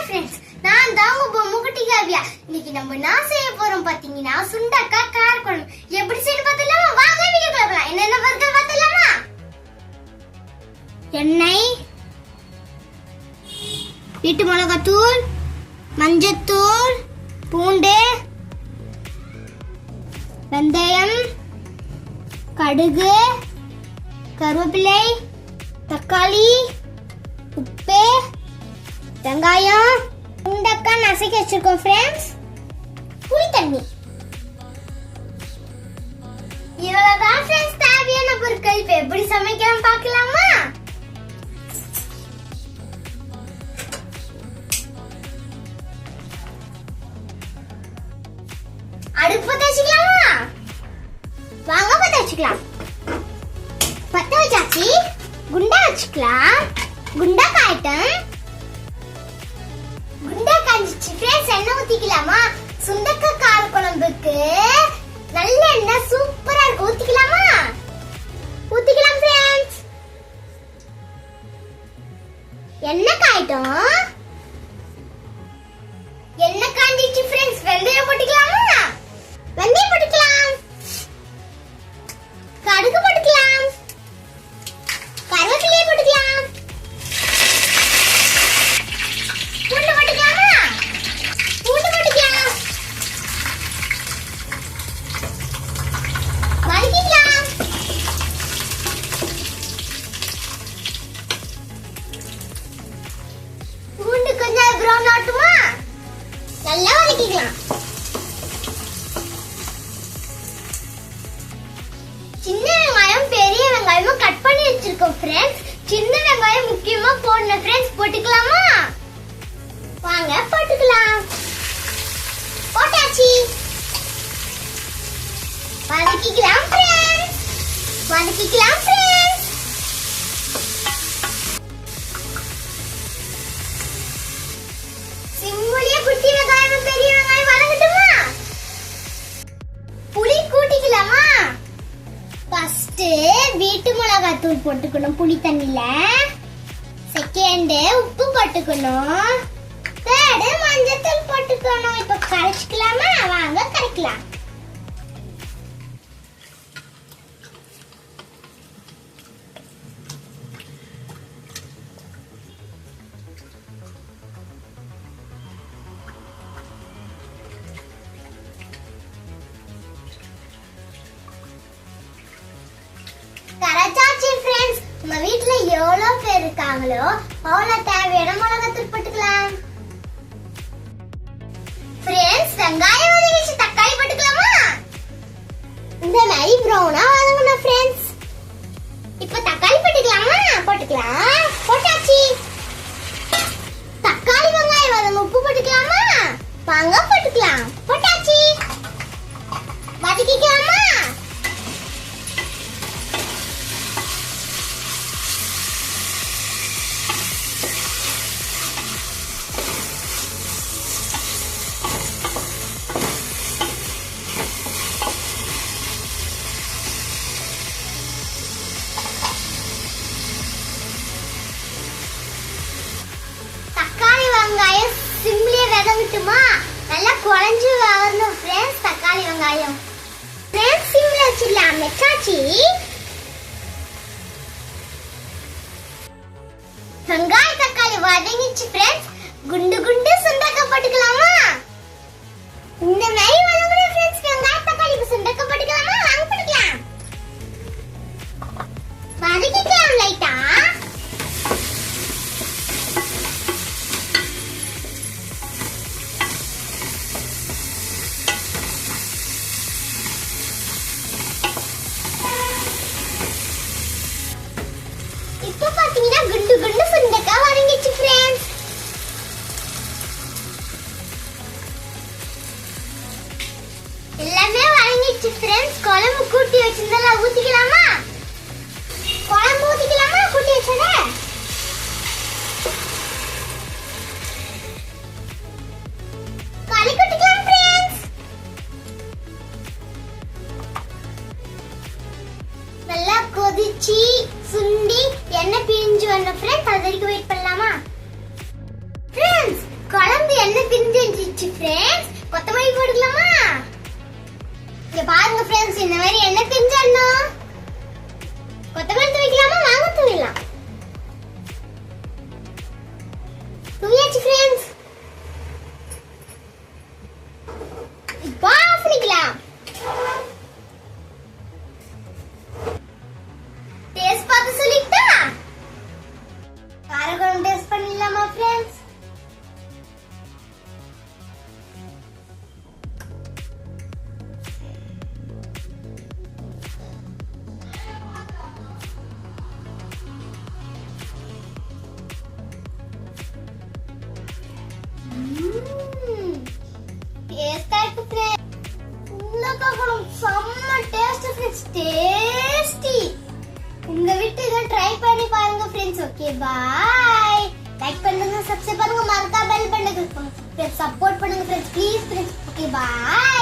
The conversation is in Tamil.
ஃப்ரெண்ட்ஸ், நான் தான் உங்க பொம்முக்குட்டி காவியா. இன்னைக்கு நான் செய்ய போறோம் பாத்தீங்கன்னா சுண்டக்காய் காரக்குழம்பு. எப்படி செய்யணும் பார்த்தலாமா? வாங்க வீடியோக்குள்ள போலாம். என்னென்ன பொருட்கள் பார்த்தலாமா? எண்ணெய், வீட்டு மிளகாத்தூள், மஞ்சத்தூள், பூண்டு, வெந்தயம், கடுகு, கருவேப்பிலை, தக்காளி, உப்பு, வெங்காயம், சுண்டக்காய் நசுக்கி வச்சிருக்கோம் ஃப்ரெண்ட்ஸ், புளி தண்ணி. இவ்வளவுதான் ஃப்ரெண்ட்ஸ் தேவையான பொருட்கள். இப்ப எப்படி சமைக்கலாம் பார்க்கலாமா? அடுப்பு பத்த வச்சுக்கலாமா? வாங்க பத்த வச்சுக்கலாம். பத்த வச்சாச்சு. குண்டா வச்சுக்கலாம். குண்டா காயட்டும். குண்டா காஞ்சிச்சு ஃப்ரெண்ட்ஸ். எண்ணெய் ஊத்திக்கலாமா? சுண்டக்காய் கார குழம்புக்கு நல்ல எண்ணெய் சூப்பரா இருக்கு. ஊத்திக்கலாமா? ஊத்திக்கலாம் ஃப்ரெண்ட்ஸ். எண்ணெய் காயட்டும். எண்ணெய் காஞ்சிச்சு ஃப்ரெண்ட்ஸ். வெந்தயம் போட்டுக்கலாமா? வெந்தயம் போட்டுக்கலாம். கடுகு போட்டுக்கலாம். கருவேப்பிலை போட்டுக்கலாம். பூண்டு போட்டுக்கலாமா? பூண்டு போட்டுக்கலாம். வதக்கிக்கலாம். பூண்டு கொஞ்சம் பிரவுன் ஆட்டுமா? நல்லா வதக்கிக்கலாம். சின்ன வெங்காயம் பெரிய வெங்காயமும் கட் பண்ணி வச்சிருக்கோம் ஃப்ரெண்ட்ஸ். சின்ன வெங்காயம் முக்கியமா போடணும் ஃப்ரெண்ட்ஸ். போட்டுக்கலாமா? வாங்க போட்டுக்கலாம். போட்டாச்சு. வதக்கிக்கலாம் ஃப்ரெண்ட்ஸ். வதக்கிக்கலாம் ஃப்ரெண்ட்ஸ். சிம்முலிய குட்டி வெங்காயம் பெரிய வெங்காயம் வதங்கட்டுமா? புளி கூட்டிக்கலாமா? ஃபர்ஸ்ட் வீட்டு மிளகாத்தூள் போட்டுக்கணும் புளி தண்ணில. செகண்ட் உப்பு போட்டுக்கணும். தேர்டு மஞ்சத்தூள் போட்டுக்கணும். இப்ப கரைச்சிக்கலாமா? வாங்க கரைக்கலாம். கரைச்சாச்சு ஃப்ரெண்ட்ஸ். நம்ம வீட்ல எவ்வளவு பேர் இருக்காங்களோ அவ்வளவு தேவையான மிளகாத்தூள் போட்டுக்கலாம். ஃப்ரெண்ட்ஸ் வெங்காயம் வதங்கிச்சு. தக்காளி போட்டுக்கலாமா? இந்த மாதிரி ப்ரௌனா வதங்கணும் ஃப்ரெண்ட்ஸ். இப்போ தக்காளி போட்டுக்கலாமா? போட்டுக்கலாம். போட்டாச்சு. தக்காளி வெங்காயம் வதங்க உப்பு போட்டுக்கலாமா? வாங்க போட்டுக்கலாம். போட்டாச்சு. வதக்கிக்கலாமா? வெங்காயம் சிம்லியே வதங்கட்டுமா? நல்லா குழஞ்சு வரணும் ஃப்ரெண்ட்ஸ். தக்காளி வெங்காயம் ஃப்ரெண்ட்ஸ் சிம்ல வச்சிடலாம். மெச்சாச்சி. வெங்காய தக்காளி வதங்கிச்சு ஃப்ரெண்ட்ஸ். குண்டு குண்டு சுண்டக்காய் போட்டுக்கலாமா? இந்த மாதிரி வதங்கணும் ஃப்ரெண்ட்ஸ். வெங்காய தக்காளி சுண்டக்காய் போட்டுக்கலாமா? வாங்க போட்டுக்கலாம். வதக்கிக்கலாம் லைட்டா. இப்போ பாத்தீங்கன்னா குண்டு குண்டு சுண்டக்காய் வதங்கிச்சு ஃப்ரெண்ட்ஸ். பிரிஞ்சிருச்சு ஃப்ரெண்ட்ஸ். கொத்தமல்லி போட்டுக்கலாமா? இங்க பாருங்க ஃப்ரெண்ட்ஸ், இந்த மாதிரி எண்ணெய் பிரிஞ்சிடணும். கொத்தமல்லி தூவிக்கலாமா? வாங்க தூவிடலாம். தூவியாச்சு ஃப்ரெண்ட்ஸ். இப்போ ஆஃப் பண்ணிக்கலாம். டேஸ்ட் பார்த்து சொல்லிட்டா? காரக்குழம்பு டேஸ்ட் பண்ணிடலாமா ஃப்ரெண்ட்ஸ்? டேஸ்டா இருக்கு ஃப்ரெண்ட்ஸ். உருளைக்காய் செம்ம டேஸ்ட் ஃப்ரெண்ட்ஸ், டேஸ்டி. உங்க வீட்டு இதை ட்ரை பண்ணி பாருங்க ஃப்ரெண்ட்ஸ். Okay bye. லைக் பண்ணுங்க, சப்ஸ்கிரைப் பண்ணுங்க, மறக்காம பெல் பட்டனை கிளிக் பண்ணுங்க. சப்போர்ட் பண்ணுங்க friends, please friends. Okay bye.